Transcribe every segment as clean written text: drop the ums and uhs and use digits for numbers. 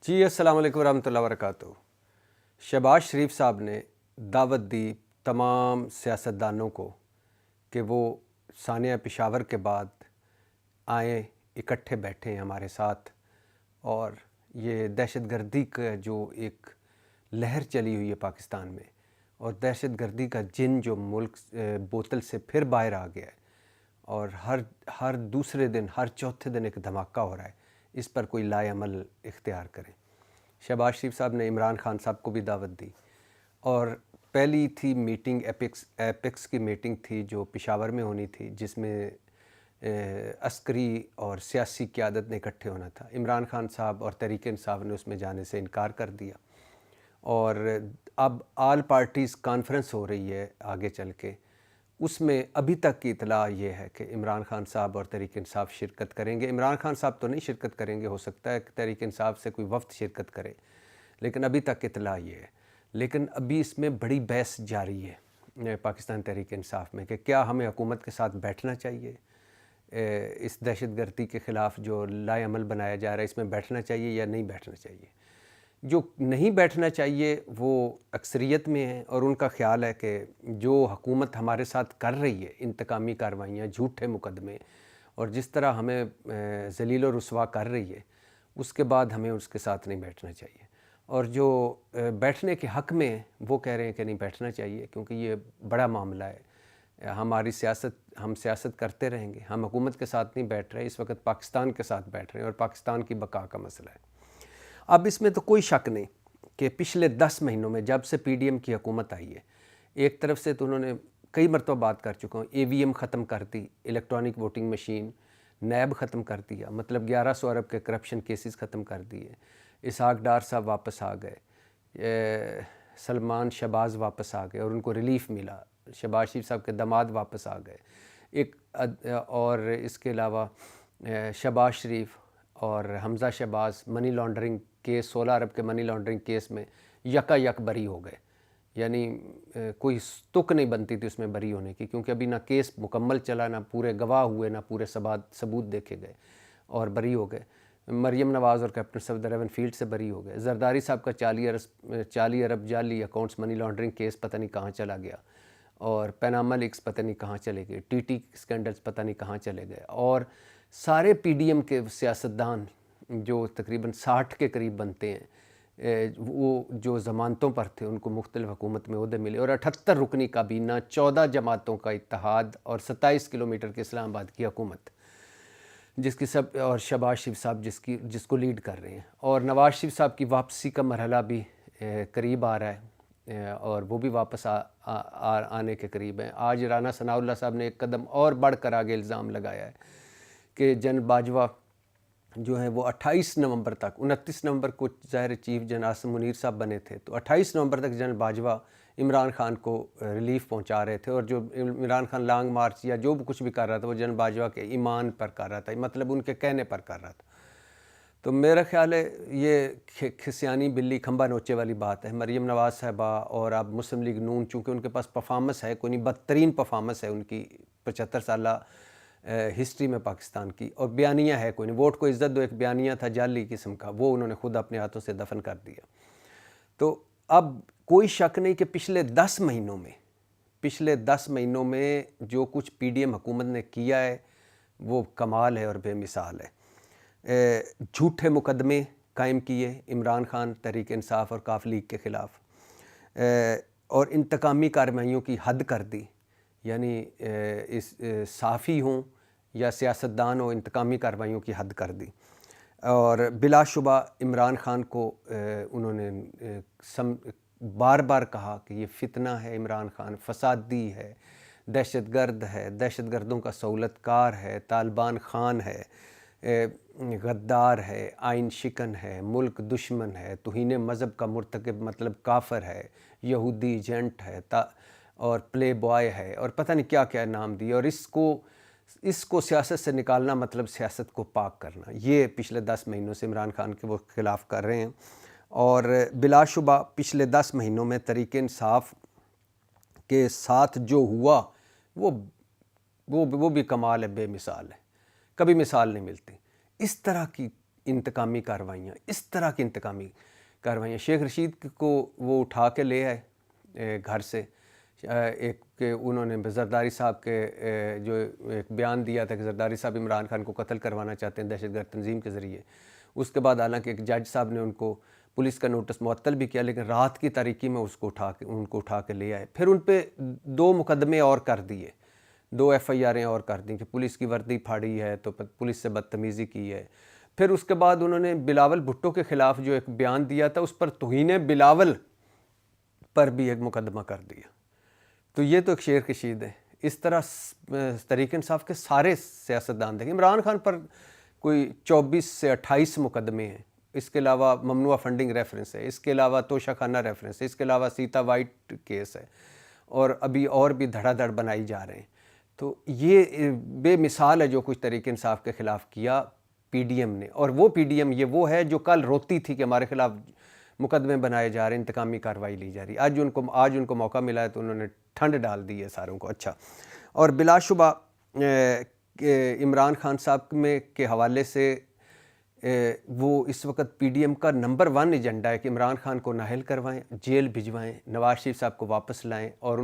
جی السلام علیکم ورحمۃ اللہ وبرکاتہ۔ شہباز شریف صاحب نے دعوت دی تمام سیاستدانوں کو کہ وہ سانحہ پشاور کے بعد آئیں، اکٹھے بیٹھیں ہمارے ساتھ، اور یہ دہشت گردی کا جو ایک لہر چلی ہوئی ہے پاکستان میں، اور دہشت گردی کا جن جو ملک بوتل سے پھر باہر آ گیا ہے، اور ہر دوسرے دن ہر چوتھے دن ایک دھماکہ ہو رہا ہے، اس پر کوئی لائے عمل اختیار کریں۔ شہباز شریف صاحب نے عمران خان صاحب کو بھی دعوت دی، اور پہلی تھی میٹنگ ایپیکس کی میٹنگ تھی جو پشاور میں ہونی تھی، جس میں عسکری اور سیاسی قیادت نے اکٹھے ہونا تھا۔ عمران خان صاحب اور تحریک انصاف نے اس میں جانے سے انکار کر دیا، اور اب آل پارٹیز کانفرنس ہو رہی ہے آگے چل کے، اس میں ابھی تک کی اطلاع یہ ہے کہ عمران خان صاحب اور تحریک انصاف شرکت کریں گے۔ عمران خان صاحب تو نہیں شرکت کریں گے، ہو سکتا ہے کہ تحریک انصاف سے کوئی وفد شرکت کرے، لیکن ابھی تک اطلاع یہ ہے۔ لیکن ابھی اس میں بڑی بحث جاری ہے پاکستان تحریک انصاف میں کہ کیا ہمیں حکومت کے ساتھ بیٹھنا چاہیے، اس دہشت گردی کے خلاف جو لائے عمل بنایا جا رہا ہے اس میں بیٹھنا چاہیے یا نہیں بیٹھنا چاہیے۔ جو نہیں بیٹھنا چاہیے وہ اکثریت میں ہے، اور ان کا خیال ہے کہ جو حکومت ہمارے ساتھ کر رہی ہے انتقامی کارروائیاں، جھوٹے مقدمے، اور جس طرح ہمیں ذلیل و رسوا کر رہی ہے، اس کے بعد ہمیں اس کے ساتھ نہیں بیٹھنا چاہیے۔ اور جو بیٹھنے کے حق میں ہیں وہ کہہ رہے ہیں کہ نہیں بیٹھنا چاہیے، کیونکہ یہ بڑا معاملہ ہے، ہماری ہم سیاست کرتے رہیں گے، ہم حکومت کے ساتھ نہیں بیٹھ رہے، اس وقت پاکستان کے ساتھ بیٹھ رہے ہیں، اور پاکستان کی بقا کا مسئلہ ہے۔ اب اس میں تو کوئی شک نہیں کہ پچھلے 10 مہینوں میں جب سے پی ڈی ایم کی حکومت آئی ہے، ایک طرف سے تو انہوں نے کئی مرتبہ بات کر چکا ہوں، اے وی ایم ختم کر دی، الیکٹرانک ووٹنگ مشین، نیب ختم کر دیا، مطلب 1100 ارب کے کرپشن کیسز ختم کر دیے، اسحاق ڈار صاحب واپس آ گئے، سلمان شہباز واپس آ گئے اور ان کو ریلیف ملا، شہباز شریف صاحب کے داماد واپس آ گئے، اور اس کے علاوہ شہباز شریف اور حمزہ شہباز منی لانڈرنگ کیس، 16 ارب کے منی لانڈرنگ کیس میں یک بری ہو گئے، یعنی کوئی تک نہیں بنتی تھی اس میں بری ہونے کی، کیونکہ ابھی نہ کیس مکمل چلا، نہ پورے گواہ ہوئے، نہ پورے ثبوت دیکھے گئے، اور بری ہو گئے۔ مریم نواز اور کیپٹن صفدر ایون فیلڈ سے بری ہو گئے۔ زرداری صاحب کا 40 ارب جعلی اکاؤنٹس منی لانڈرنگ کیس پتہ نہیں کہاں چلا گیا، اور پیناما لیکس پتہ نہیں کہاں چلے گئے، ٹی ٹی اسکینڈلز پتہ نہیں کہاں چلے گئے، اور سارے پی ڈی ایم کے سیاستدان جو تقریباً 60 کے قریب بنتے ہیں، وہ جو ضمانتوں پر تھے ان کو مختلف حکومت میں عہدے ملے، اور 78 رکنی کابینہ، 14 جماعتوں کا اتحاد، اور 27 کلومیٹر کے اسلام آباد کی حکومت، جس کی اور شہباز شریف صاحب جس کو لیڈ کر رہے ہیں، اور نواز شریف صاحب کی واپسی کا مرحلہ بھی قریب آ رہا ہے، اور وہ بھی واپس آنے کے قریب ہیں۔ آج رانا ثناء اللہ صاحب نے ایک قدم اور بڑھ کر آگے الزام لگایا ہے کہ جنرل باجوہ جو ہیں وہ 28 نومبر تک، 29 نومبر کو ظاہر چیف جنرل منیر صاحب بنے تھے، تو 28 نومبر تک جنرل باجوہ عمران خان کو ریلیف پہنچا رہے تھے، اور جو عمران خان لانگ مارچ یا جو بھی کچھ بھی کر رہا تھا وہ جنرل باجوہ کے ایمان پر کر رہا تھا، مطلب ان کے کہنے پر کر رہا تھا۔ تو میرا خیال ہے یہ کھسیانی بلی کھمبا نوچے والی بات ہے۔ مریم نواز صاحبہ اور اب مسلم لیگ نون، چونکہ ان کے پاس پرفارمنس ہے، کوئی نہیں، بدترین پرفارمنس ہے ان کی 75 سالہ ہسٹری میں پاکستان کی، اور بیانیہ ہے کوئی نہیں، ووٹ کو عزت دو ایک بیانیہ تھا جعلی قسم کا، وہ انہوں نے خود اپنے ہاتھوں سے دفن کر دیا۔ تو اب کوئی شک نہیں کہ پچھلے 10 مہینوں میں جو کچھ پی ڈی ایم حکومت نے کیا ہے وہ کمال ہے اور بے مثال ہے۔ جھوٹے مقدمے قائم کیے عمران خان، تحریک انصاف اور کاف لیگ کے خلاف، اور انتقامی کارروائیوں کی حد کر دی، یعنی صحافی ہوں یا سیاستدان ہوں، انتقامی کارروائیوں کی حد کر دی، اور بلا شبہ عمران خان کو انہوں نے بار بار کہا کہ یہ فتنہ ہے، عمران خان فسادی ہے، دہشت گرد ہے، دہشت گردوں کا سہولت کار ہے، طالبان خان ہے، غدار ہے، آئین شکن ہے، ملک دشمن ہے، توہین مذہب کا مرتکب مطلب کافر ہے، یہودی ایجنٹ ہے، اور پلے بوائے ہے، اور پتہ نہیں کیا کیا نام دیے، اور اس کو سیاست سے نکالنا مطلب سیاست کو پاک کرنا۔ یہ پچھلے 10 مہینوں سے عمران خان کے وہ خلاف کر رہے ہیں، اور بلا شبہ پچھلے 10 مہینوں میں تحریک انصاف کے ساتھ جو ہوا وہ بھی کمال ہے، بے مثال ہے، کبھی مثال نہیں ملتی۔ اس طرح کی انتقامی کارروائیاں، اس طرح کی انتقامی کارروائیاں. شیخ رشید کو وہ اٹھا کے لے آئے گھر سے، ایک کہ انہوں نے زرداری صاحب کے جو ایک بیان دیا تھا کہ زرداری صاحب عمران خان کو قتل کروانا چاہتے ہیں دہشت گرد تنظیم کے ذریعے. اس کے بعد حالانکہ ایک جج صاحب نے ان کو پولیس کا نوٹس معطل بھی کیا، لیکن رات کی تاریکی میں ان کو اٹھا کے لے آئے. پھر ان پہ 2 مقدمے اور کر دیے، 2 FIR اور کر دیں کہ پولیس کی وردی پھاڑی ہے تو پولیس سے بدتمیزی کی ہے. پھر اس کے بعد انہوں نے بلاول بھٹو کے خلاف جو ایک بیان دیا تھا اس پر توہین بلاول پر بھی ایک مقدمہ کر دیا. تو یہ تو ایک شیخ رشید ہے. اس طرح تحریک انصاف کے سارے سیاستدان دیکھیں. عمران خان پر کوئی 24 سے 28 مقدمے ہیں، اس کے علاوہ ممنوعہ فنڈنگ ریفرنس ہے، اس کے علاوہ توشہ خانہ ریفرنس ہے، اس کے علاوہ سیتا وائٹ کیس ہے، اور ابھی اور بھی دھڑا دھڑ بنائی جا رہے ہیں. تو یہ بے مثال ہے جو کچھ تحریک انصاف کے خلاف کیا PDM نے. اور وہ PDM یہ وہ ہے جو کل روتی تھی کہ ہمارے خلاف مقدمے بنائے جا رہے ہیں، انتقامی کارروائی لی جا رہی. آج ان کو موقع ملا ہے تو انہوں نے ٹھنڈ ڈال دی ہے ساروں کو. اچھا، اور بلا شبہ عمران خان صاحب میں کے حوالے سے وہ اس وقت PDM کا نمبر 1 ایجنڈا ہے کہ عمران خان کو نااہل کروائیں، جیل بھجوائیں، نواز شریف صاحب کو واپس لائیں اور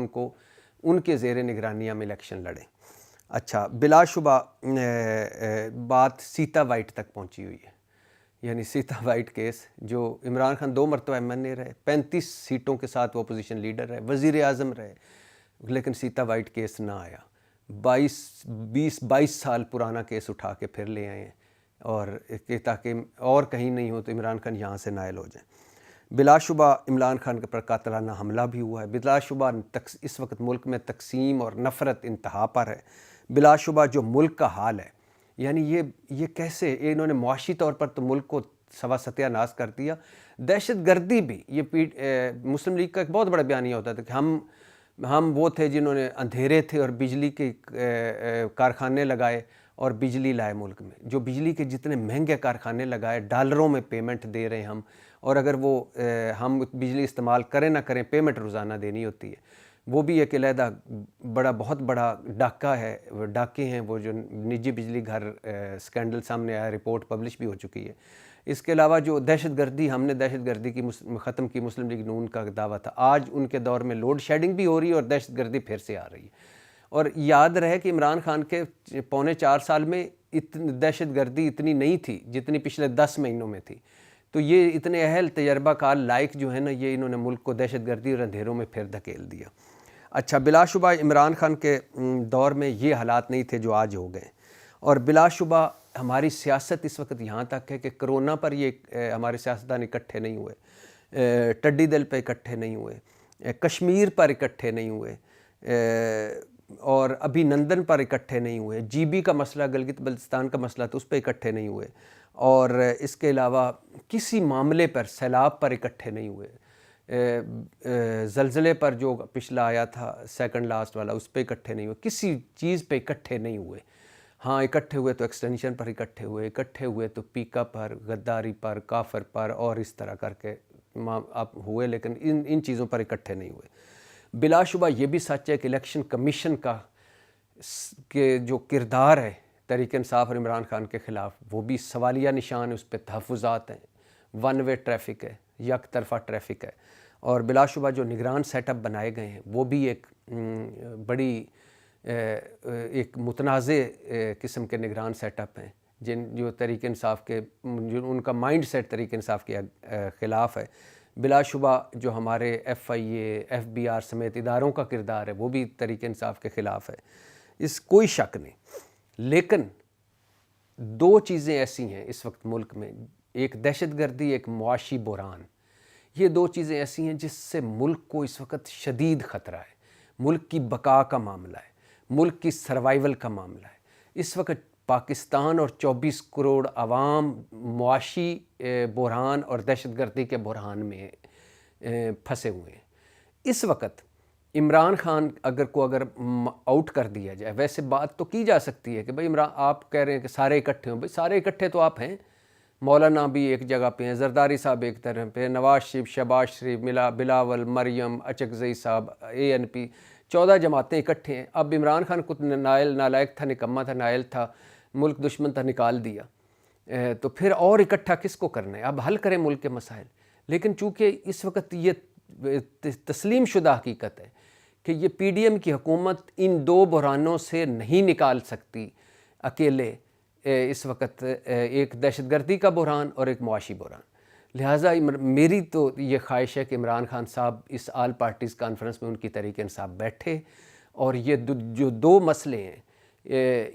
ان کے زیر نگرانیہ میں الیکشن لڑیں. اچھا، بلا شبہ بات سیتا وائٹ تک پہنچی ہوئی ہے، یعنی سیتا وائٹ کیس جو عمران خان 2 مرتبہ MNA رہے، 35 سیٹوں کے ساتھ وہ اپوزیشن لیڈر رہے، وزیر اعظم رہے، لیکن سیتا وائٹ کیس نہ آیا. 22 سال پرانا کیس اٹھا کے پھر لے آئے ہیں، اور تاکہ اور کہیں نہیں ہو تو عمران خان یہاں سے نائل ہو جائیں. بلا شبہ عمران خان کے پر قاتلانہ حملہ بھی ہوا ہے. بلا شبہ اس وقت ملک میں تقسیم اور نفرت انتہا پر ہے. بلا شبہ جو ملک کا حال ہے، یعنی یہ کیسے انہوں نے معاشی طور پر تو ملک کو سوا ستیہ ناز کر دیا. دہشت گردی بھی، یہ مسلم لیگ کا ایک بہت بڑا بیانیہ ہوتا تھا کہ ہم وہ تھے جنہوں نے اندھیرے تھے اور بجلی کے کارخانے لگائے اور بجلی لائے ملک میں. جو بجلی کے جتنے مہنگے کارخانے لگائے، ڈالروں میں پیمنٹ دے رہے ہیں ہم، اور اگر ہم بجلی استعمال کریں نہ کریں پیمنٹ روزانہ دینی ہوتی ہے. وہ بھی ایک علیحدہ بہت بڑا ڈاکے ہیں وہ جو نجی بجلی گھر سکینڈل سامنے آیا، رپورٹ پبلش بھی ہو چکی ہے. اس کے علاوہ جو دہشت گردی، ہم نے دہشت گردی کی ختم کی، مسلم لیگ نون کا دعویٰ تھا. آج ان کے دور میں لوڈ شیڈنگ بھی ہو رہی ہے اور دہشت گردی پھر سے آ رہی ہے. اور یاد رہے کہ عمران خان کے 3.25 سال میں دہشت گردی اتنی نہیں تھی جتنی پچھلے 10 مہینوں میں تھی. تو یہ اتنے اہل تجربہ کار لائق جو ہے نا، یہ انہوں نے ملک کو دہشت گردی اور اندھیروں میں پھر دھکیل دیا. اچھا، بلا شبہ عمران خان کے دور میں یہ حالات نہیں تھے جو آج ہو گئے. اور بلا شبہ ہماری سیاست اس وقت یہاں تک ہے کہ کرونا پر یہ ہمارے سیاستدان اکٹھے نہیں ہوئے، ٹڈی دل پہ اکٹھے نہیں ہوئے، کشمیر پر اکٹھے نہیں ہوئے، اور ابھی نندن پر اکٹھے نہیں ہوئے، GB کا مسئلہ، گلگت بلتستان کا مسئلہ تو اس پہ اکٹھے نہیں ہوئے، اور اس کے علاوہ کسی معاملے پر، سیلاب پر اکٹھے نہیں ہوئے، زلزلے پر جو پچھلا آیا تھا سیکنڈ لاسٹ والا اس پہ اکٹھے نہیں ہوئے، کسی چیز پہ اکٹھے نہیں ہوئے. ہاں، اکٹھے ہوئے تو ایکسٹینشن پر اکٹھے ہوئے تو پیکا پر، غداری پر، کافر پر، اور اس طرح کر کے آپ ہوئے، لیکن ان چیزوں پر اکٹھے نہیں ہوئے. بلا شبہ یہ بھی سچ ہے کہ الیکشن کمیشن کا کہ جو کردار ہے تحریک انصاف اور عمران خان کے خلاف، وہ بھی سوالیہ نشان ہے. اس پہ تحفظات ہیں، 1 وے ٹریفک ہے، یک طرفہ ٹریفک ہے. اور بلا شبہ جو نگران سیٹ اپ بنائے گئے ہیں وہ بھی ایک بڑی ایک متنازع قسم کے نگران سیٹ اپ ہیں جو تحریک انصاف کے، ان کا مائنڈ سیٹ تحریک انصاف کے خلاف ہے. بلا شبہ جو ہمارے FIA FBR سمیت اداروں کا کردار ہے وہ بھی تحریک انصاف کے خلاف ہے، اس کوئی شک نہیں. لیکن 2 چیزیں ایسی ہیں اس وقت ملک میں، ایک دہشت گردی، ایک معاشی بحران. یہ 2 چیزیں ایسی ہیں جس سے ملک کو اس وقت شدید خطرہ ہے. ملک کی بقا کا معاملہ ہے، ملک کی سروائیول کا معاملہ ہے. اس وقت پاکستان اور 24 کروڑ عوام معاشی بحران اور دہشت گردی کے بحران میں پھنسے ہوئے ہیں. اس وقت عمران خان اگر آؤٹ کر دیا جائے، ویسے بات تو کی جا سکتی ہے کہ بھائی عمران، آپ کہہ رہے ہیں کہ سارے اکٹھے ہوں، بھائی سارے اکٹھے تو آپ ہیں. مولانا بھی ایک جگہ پہ ہیں، زرداری صاحب ایک طرف پہ، نواز شریف، شہباز شریف، بلاول، مریم، اچکزئی صاحب، ANP، 14 جماعتیں اکٹھے ہیں. اب عمران خان کو نالائق تھا، نکمہ تھا، نائل تھا، ملک دشمن تھا، نکال دیا. تو پھر اور اکٹھا کس کو کرنا ہے؟ اب حل کریں ملک کے مسائل. لیکن چونکہ اس وقت یہ تسلیم شدہ حقیقت ہے کہ یہ پی ڈی ایم کی حکومت ان دو بحرانوں سے نہیں نکال سکتی اکیلے. اس وقت ایک دہشت گردی کا بحران اور ایک معاشی بحران. لہٰذا میری تو یہ خواہش ہے کہ عمران خان صاحب اس آل پارٹیز کانفرنس میں ان کی تحریک انصاف بیٹھے اور یہ جو دو مسئلے ہیں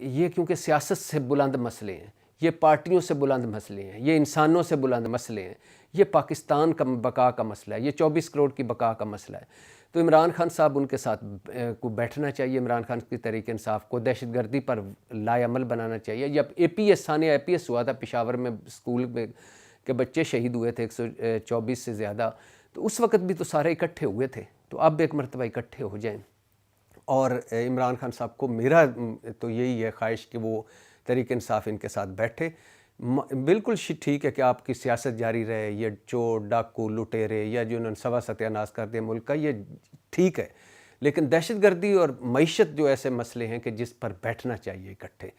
یہ کیونکہ سیاست سے بلند مسئلے ہیں، یہ پارٹیوں سے بلند مسئلے ہیں، یہ انسانوں سے بلند مسئلے ہیں، یہ پاکستان کا بقا کا مسئلہ ہے، یہ 24 کروڑ کی بقا کا مسئلہ ہے. تو عمران خان صاحب ان کے ساتھ کو بیٹھنا چاہیے. عمران خان کی تحریک انصاف کو دہشت گردی پر لائے عمل بنانا چاہیے. جب اے پی ایس ثانیہ اے پی ایس ہوا تھا پشاور میں، اسکول میں کے بچے شہید ہوئے تھے 124 سے زیادہ، تو اس وقت بھی تو سارے اکٹھے ہوئے تھے. تو اب ایک مرتبہ اکٹھے ہو جائیں. اور عمران خان صاحب کو میرا تو یہی ہے خواہش کہ وہ تحریک انصاف ان کے ساتھ بیٹھے. بالکل ٹھیک ہے کہ آپ کی سیاست جاری رہے، یہ چور ڈاکو لٹیرے یا جو انہوں نے سوا ستیہ ناش کر دیا ملک کا، یہ ٹھیک ہے، لیکن دہشت گردی اور معیشت جو ایسے مسئلے ہیں کہ جس پر بیٹھنا چاہیے اکٹھے.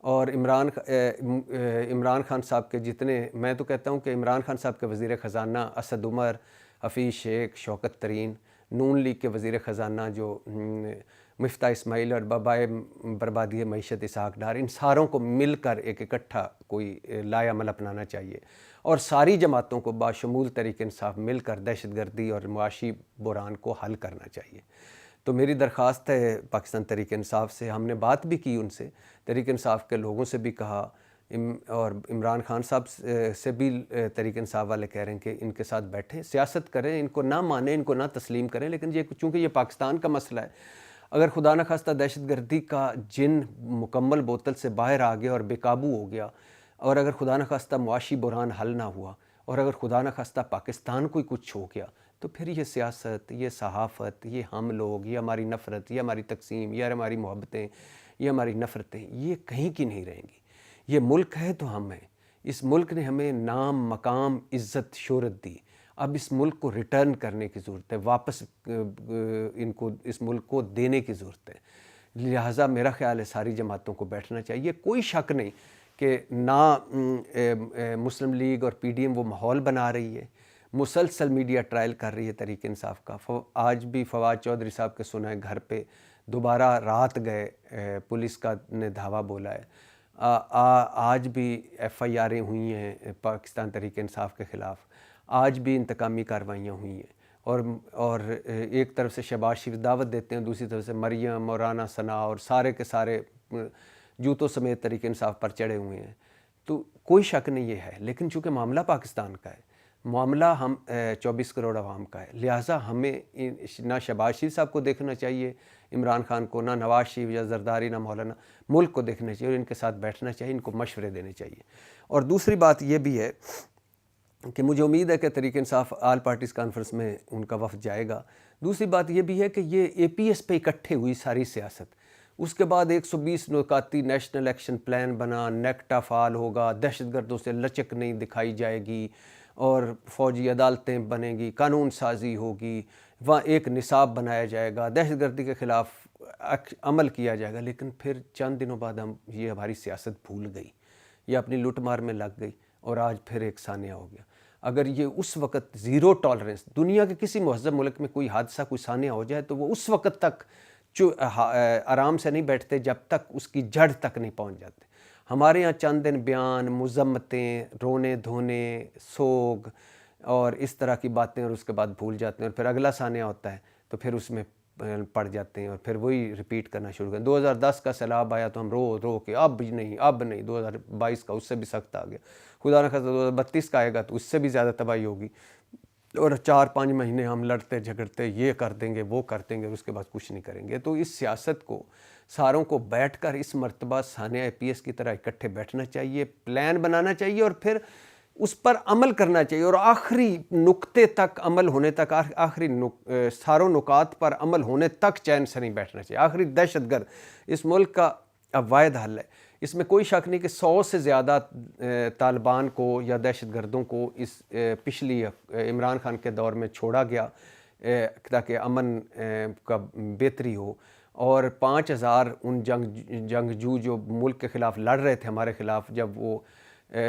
اور عمران خان صاحب کے جتنے، میں تو کہتا ہوں کہ عمران خان صاحب کے وزیر خزانہ اسد عمر، حفیظ شیخ، شوکت ترین، نون لیگ کے وزیر خزانہ جو مفتاح اسماعیل اور بابائے بربادی معیشت اسحاق ڈار، ان ساروں کو مل کر ایک اکٹھا کوئی لائے عمل اپنانا چاہیے اور ساری جماعتوں کو باشمول تحریک انصاف مل کر دہشت گردی اور معاشی بحران کو حل کرنا چاہیے. تو میری درخواست ہے پاکستان تحریک انصاف سے، ہم نے بات بھی کی ان سے، تحریک انصاف کے لوگوں سے بھی کہا، اور عمران خان صاحب سے بھی تحریک انصاف والے کہہ رہے ہیں کہ ان کے ساتھ بیٹھیں، سیاست کریں، ان کو نہ مانیں، ان کو نہ تسلیم کریں. لیکن یہ چونکہ یہ پاکستان کا مسئلہ ہے، اگر خدا نخواستہ دہشت گردی کا جن مکمل بوتل سے باہر آ گیا اور بے قابو ہو گیا، اور اگر خدا نخواستہ معاشی بحران حل نہ ہوا، اور اگر خدا نخواستہ پاکستان کو ہی کچھ ہو گیا، تو پھر یہ سیاست، یہ صحافت، یہ ہم لوگ، یہ ہماری نفرت، یہ ہماری تقسیم، یہ ہماری محبتیں، یہ ہماری نفرتیں، یہ کہیں کی نہیں رہیں گی. یہ ملک ہے تو ہم ہیں. اس ملک نے ہمیں نام، مقام، عزت، شہرت دی. اب اس ملک کو ریٹرن کرنے کی ضرورت ہے، واپس اس ملک کو دینے کی ضرورت ہے. لہٰذا میرا خیال ہے ساری جماعتوں کو بیٹھنا چاہیے. کوئی شک نہیں کہ نہ مسلم لیگ اور پی ڈی ایم وہ ماحول بنا رہی ہے، مسلسل میڈیا ٹرائل کر رہی ہے تحریک انصاف کا. آج بھی فواد چودھری صاحب کے سنا ہے گھر پہ دوبارہ رات گئے، پولیس کا نے دھاوا بولا ہے. آج بھی ایف آئی آریں ہوئی ہیں پاکستان تحریک انصاف کے خلاف، آج بھی انتقامی کارروائیاں ہوئی ہیں. اور ایک طرف سے شہباز شریف دعوت دیتے ہیں، دوسری طرف سے مریم اور رانا ثناء اور سارے کے سارے جوتوں سمیت تحریک انصاف پر چڑھے ہوئے ہیں. تو کوئی شک نہیں یہ ہے، لیکن چونکہ معاملہ پاکستان کا ہے، معاملہ ہم 24 کروڑ عوام کا ہے، لہٰذا ہمیں نہ شہباز شریف صاحب کو دیکھنا چاہیے عمران خان کو، نہ نواز شریف یا زرداری، نہ مولانا، ملک کو دیکھنا چاہیے اور ان کے ساتھ بیٹھنا چاہیے، ان کو مشورے دینے چاہیے. اور دوسری بات یہ بھی ہے کہ مجھے امید ہے کہ Tehreek Insaf all parties conference میں ان کا وفد جائے گا. دوسری بات یہ بھی ہے کہ یہ اے پی ایس پہ اکٹھے ہوئی ساری سیاست، اس کے بعد 120 نکاتی نیشنل ایکشن پلان بنا، نیکٹا فعال ہوگا، دہشت گردوں سے لچک نہیں دکھائی جائے گی، اور فوجی عدالتیں بنیں گی، قانون سازی ہوگی، وہاں ایک نصاب بنایا جائے گا، دہشت گردی کے خلاف عمل کیا جائے گا. لیکن پھر چند دنوں بعد یہ ہماری سیاست بھول گئی، یہ اپنی لٹ مار میں لگ گئی اور آج پھر ایک ثانیہ ہو گیا. اگر یہ اس وقت زیرو ٹالرنس، دنیا کے کسی مہذب ملک میں کوئی حادثہ، کوئی ثانیہ ہو جائے تو وہ اس وقت تک آرام سے نہیں بیٹھتے جب تک اس کی جڑ تک نہیں پہنچ جاتے. ہمارے ہاں چند دن بیان، مذمتیں، رونے دھونے، سوگ اور اس طرح کی باتیں، اور اس کے بعد بھول جاتے ہیں، اور پھر اگلا ثانیہ ہوتا ہے تو پھر اس میں پڑ جاتے ہیں اور پھر وہی ریپیٹ کرنا شروع کریں. 2010 کا سیلاب آیا تو ہم رو کے اب نہیں. 2022 کا اس سے بھی سخت آ گیا. خدا نہ خواستہ 2032 کا آئے گا تو اس سے بھی زیادہ تباہی ہوگی. اور 4-5 مہینے ہم لڑتے جھگڑتے، یہ کر دیں گے وہ کر دیں گے، اور اس کے بعد کچھ نہیں کریں گے. تو اس سیاست کو ساروں کو بیٹھ کر اس مرتبہ ثانیہ اے پی ایس کی طرح اکٹھے بیٹھنا چاہیے، پلان بنانا چاہیے اور پھر اس پر عمل کرنا چاہیے، اور آخری نقطے تک عمل ہونے تک، آخری ساروں نکات پر عمل ہونے تک چین سے نہیں بیٹھنا چاہیے. آخری دہشت گرد اس ملک کا اب واحد حل ہے. اس میں کوئی شک نہیں کہ 100 سے زیادہ طالبان کو یا دہشت گردوں کو اس پچھلی عمران خان کے دور میں چھوڑا گیا تاکہ امن کا بہتری ہو، اور 5000 ان جنگجو جو ملک کے خلاف لڑ رہے تھے ہمارے خلاف، جب وہ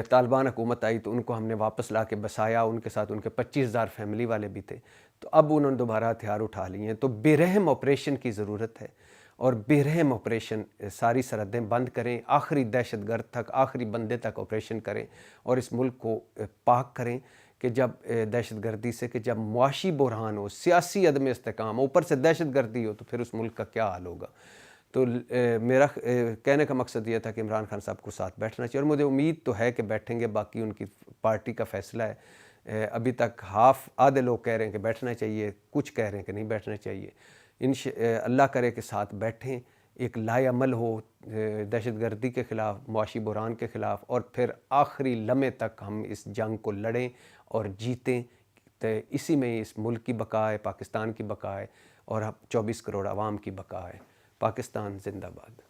طالبان حکومت آئی تو ان کو ہم نے واپس لا کے بسایا، ان کے ساتھ ان کے 25,000 فیملی والے بھی تھے، تو اب انہوں نے دوبارہ ہتھیار اٹھا لیے ہیں۔ تو بے رحم آپریشن کی ضرورت ہے، اور بے رحم آپریشن، ساری سرحدیں بند کریں، آخری دہشت گرد تک، آخری بندے تک آپریشن کریں، اور اس ملک کو پاک کریں کہ جب دہشت گردی سے، کہ جب معاشی بحران ہو، سیاسی عدم استحکام، اوپر سے دہشت گردی ہو، تو پھر اس ملک کا کیا حال ہوگا۔ تو میرا کہنے کا مقصد یہ تھا کہ عمران خان صاحب کو ساتھ بیٹھنا چاہیے، اور مجھے امید تو ہے کہ بیٹھیں گے، باقی ان کی پارٹی کا فیصلہ ہے۔ ابھی تک آدھے لوگ کہہ رہے ہیں کہ بیٹھنا چاہیے، کچھ کہہ رہے ہیں کہ نہیں بیٹھنا چاہیے۔ اللہ کرے کہ ساتھ بیٹھیں، ایک لائے عمل ہو دہشت گردی کے خلاف، معاشی بحران کے خلاف، اور پھر آخری لمحے تک ہم اس جنگ کو لڑیں اور جیتیں، تو اسی میں اس ملک کی بقا ہے، پاکستان کی بقا ہے، اور 24 کروڑ عوام کی بقا ہے۔ پاکستان زندہ باد۔